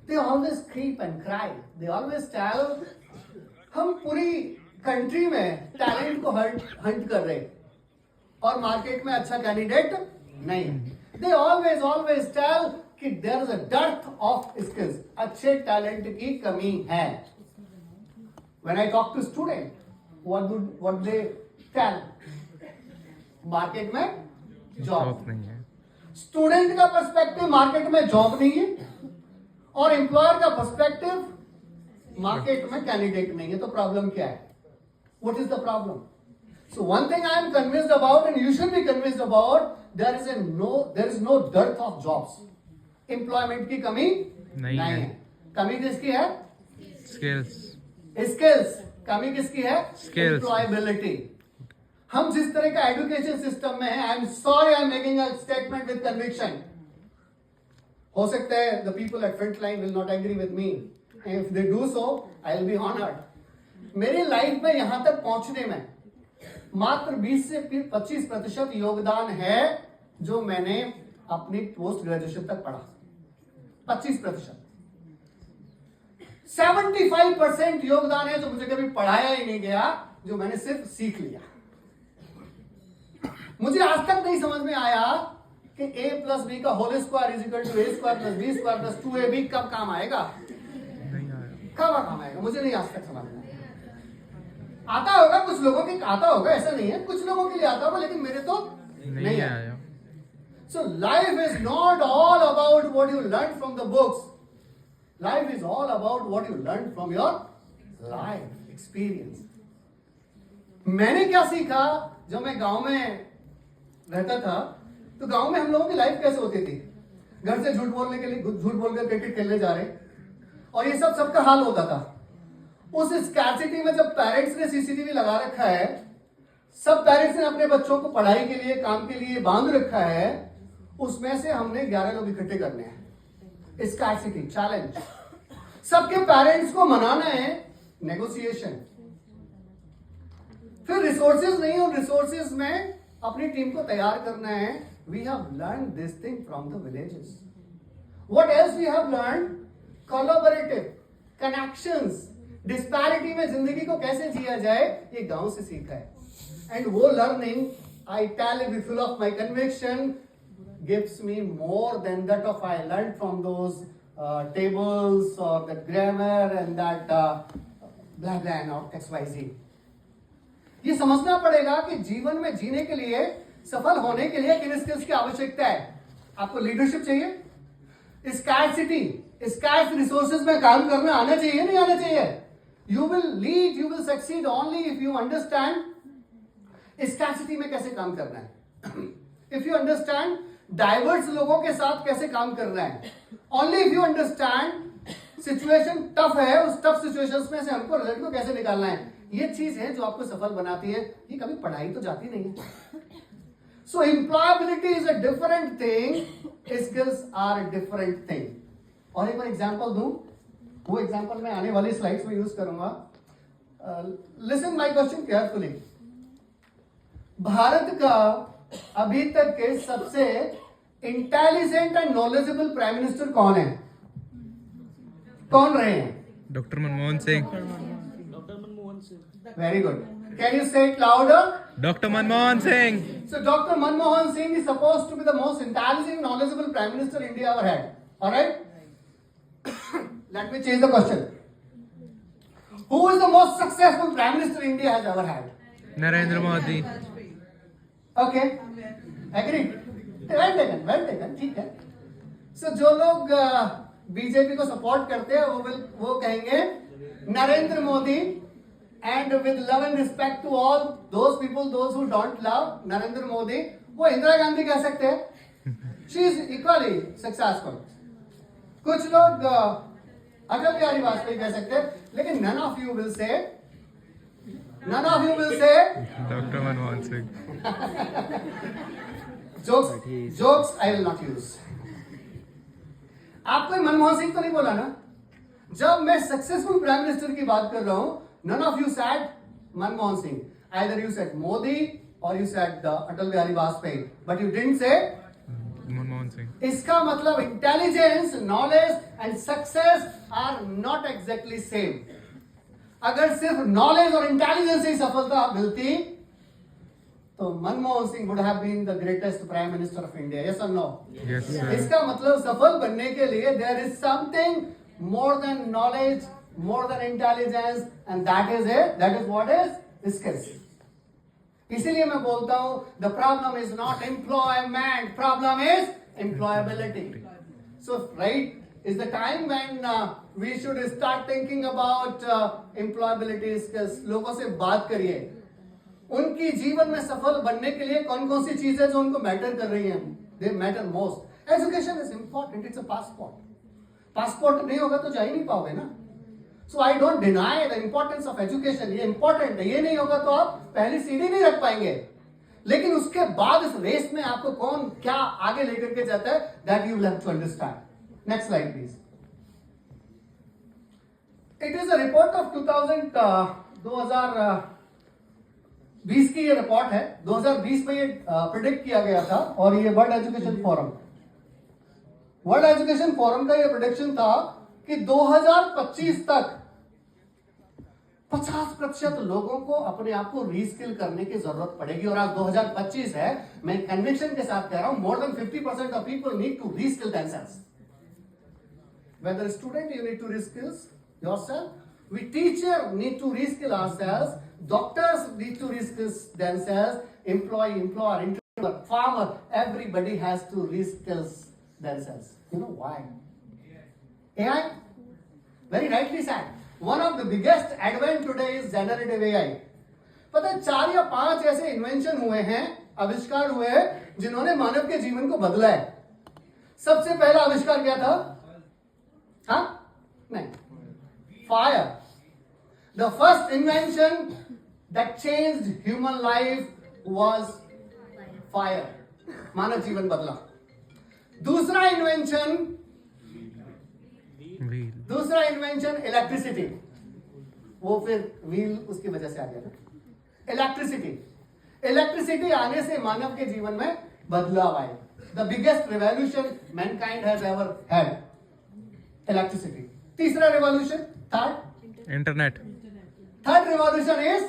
they always creep and cry. They always tell, हम पूरी country में टैलेंट को हंट कर रहे और मार्केट में अच्छा कैंडिडेट नहीं. They always tell कि there is a dearth of skills. अच्छे टैलेंट की कमी है. When I talk to student, what they tell? Market में जॉब नहीं है. स्टूडेंट का पर्सपेक्टिव मार्केट में जॉब नहीं है और एम्प्लॉयर का पर्सपेक्टिव मार्केट में कैंडिडेट नहीं है. तो प्रॉब्लम क्या है? What is the problem? So one thing I am convinced about and you should be convinced about, there is no dearth of jobs. Employment की कमी नहीं है. कमी किसकी है? स्किल्स. कमी किसकी है? एम्प्लॉयबिलिटी. हम जिस तरह का एजुकेशन सिस्टम में है, I am sorry I am making a statement with conviction. हो सकता है the people at front line will not agree with me. If they do so I will be honoured. मेरी लाइफ में यहां तक पहुंचने में मात्र 20 से 25% योगदान है जो मैंने अपनी पोस्ट ग्रेजुएशन तक पढ़ा. 25%. 75% योगदान है जो मुझे कभी पढ़ाया ही नहीं गया, जो मैंने सिर्फ सीख लिया. मुझे आज तक नहीं समझ में आया कि a प्लस बी का whole square is equal to a square plus B square plus 2ab कब काम आएगा. कब काम आएगा मुझे नहीं आज तक समझ में आता. होगा कुछ लोगों के आता होगा, ऐसा नहीं है, कुछ लोगों के लिए आता होगा, लेकिन मेरे तो नहीं आया. So life is not all about what you learned from the books. Life is all about what you learned from your life experience. मैंने क्या सीखा जब मैं गांव में रहता था, तो गांव में हम लोगों की लाइफ कैसे होती थी? घर से झूठ बोलकर क्रिकेट खेलने जा रहे, और ये सबका हाल होता था. उस स्कैर्सिटी में जब पेरेंट्स ने सीसीटीवी लगा रखा है, सब पेरेंट्स ने अपने बच्चों को पढ़ाई के लिए काम के लिए बांध रखा है, उसमें से हमने 11 लोग इकट्ठे करने हैं. Scarcity challenge. सबके पेरेंट्स को मनाना है, नेगोशिएशन. फिर रिसोर्सेज नहीं, और रिसोर्सेज में अपनी टीम को तैयार करना है. We have learn this thing from the villages. What else we have learn? Collaborative, connections. Disparity में जिंदगी को कैसे जिया जाए, ये गांव से सीखा है. एंड वो learning, I tell you full of my conviction, gives me more than that of I learned from those tables or the grammar and that blah blah and XYZ. ये समझना पड़ेगा कि जीवन में जीने के लिए, सफल होने के लिए किन स्किल्स की आवश्यकता है. आपको लीडरशिप चाहिए, स्कैर्सिटी, स्कैर्स रिसोर्सेज में काम करना आना चाहिए, नहीं आना चाहिए. You will lead, you will succeed only if you understand scarcity में कैसे काम करना है. इफ यू अंडरस्टैंड डाइवर्स लोगों के साथ कैसे काम करना है. Only if you understand situation tough है, उस टफ सिचुएशंस में से हमको रिजल्ट को कैसे निकालना है. ये चीज है जो आपको सफल बनाती है. ये कभी पढ़ाई तो जाती नहीं है. So employability is a different thing, skills are a different thing. और एक बार एग्जांपल दूं, वो एग्जांपल मैं आने वाली स्लाइड्स में यूज करूंगा. Listen my question carefully. Bharat का अभी तक के सबसे intelligent and knowledgeable prime minister कौन है? कौन रहे हैं? Doctor Manmohan Singh. Very good. Can you say it louder? Doctor Manmohan Singh. So Dr. Manmohan Singh is supposed to be the most intelligent, knowledgeable prime minister India ever had. All right? Let me change the question. Who is the most successful prime minister India has ever had? Narendra Modi. Okay. Agreed. Well taken. ठीक है. So जो लोग BJP को support करते हैं वो कहेंगे Narendra Modi. And with love and respect to all those people, those who don't love Narendra Modi, वो इंदिरा गांधी कह सकते हैं. She is equally successful. कुछ लोग अटल बिहारी वाजपेयी कह सकते हैं, लेकिन none of you will say doctor Manmohan Singh. jokes I will not use. आपको मनमोहन सिंह तो नहीं बोला ना. जब मैं सक्सेसफुल प्राइम मिनिस्टर की बात कर रहा हूं, none of you said Manmohan Singh. Either you said Modi or you said Atal Bihari Vajpayee, but you didn't say Manmohan Singh. इसका मतलब intelligence, knowledge and success are not exactly same. अगर सिर्फ knowledge और intelligence से ही सफलता मिलती तो Manmohan Singh would have been the greatest prime minister of India. Yes और नो? Yes, sir. इसका मतलब सफल बनने के लिए there is something more than knowledge, more than intelligence, and that is what is skills. इसीलिए मैं बोलता हूं the problem is not employment, problem is employability. So right is the time when we should start thinking about employability skills. लोगों से बात करिए, उनकी जीवन में सफल बनने के लिए कौन कौन सी चीजें जो उनको मैटर कर रही हैं. They matter most. Education is important, it's a passport. Passport नहीं होगा तो जा ही नहीं पाओगे ना. So I don't deny the importance of education. ये इंपॉर्टेंट है, ये नहीं होगा तो आप पहली सीढ़ी नहीं रख पाएंगे. लेकिन उसके बाद इस रेस में आपको कौन क्या आगे लेकर के जाता है, that you will have to understand. Next slide please. It is a report of 2020 की ये रिपोर्ट है. 2020 में ये प्रिडिक्ट किया गया था और ये वर्ल्ड एजुकेशन फोरम का ये प्रिडिक्शन था कि 2025 तक 50% लोगों को अपने आप को रीस्किल करने की जरूरत पड़ेगी. और आज 2025 है, मैं कन्विक्शन के साथ कह रहा हूं, more than 50% of people need to reskill themselves. Whether student, you need to reskill yourself. We teacher need to reskill ourselves. Doctors need to reskill themselves. Employee, employer, entrepreneur, farmer, everybody has to reskill themselves. You know why? AI? Very rightly said. One of the biggest advent today is generative AI. पता है 4 या 5 ऐसे invention हुए हैं, आविष्कार हुए हैं जिन्होंने मानव के जीवन को बदला है. सबसे पहला आविष्कार क्या था? हाँ? नहीं. Fire. The first invention that changed human life was fire. मानव जीवन बदला. दूसरा इन्वेंशन इलेक्ट्रिसिटी. वो फिर व्हील उसकी वजह से आ गया था. इलेक्ट्रिसिटी आने से मानव के जीवन में बदलाव आए. The biggest revolution mankind has ever had, electricity. तीसरा revolution, third Internet. Revolution is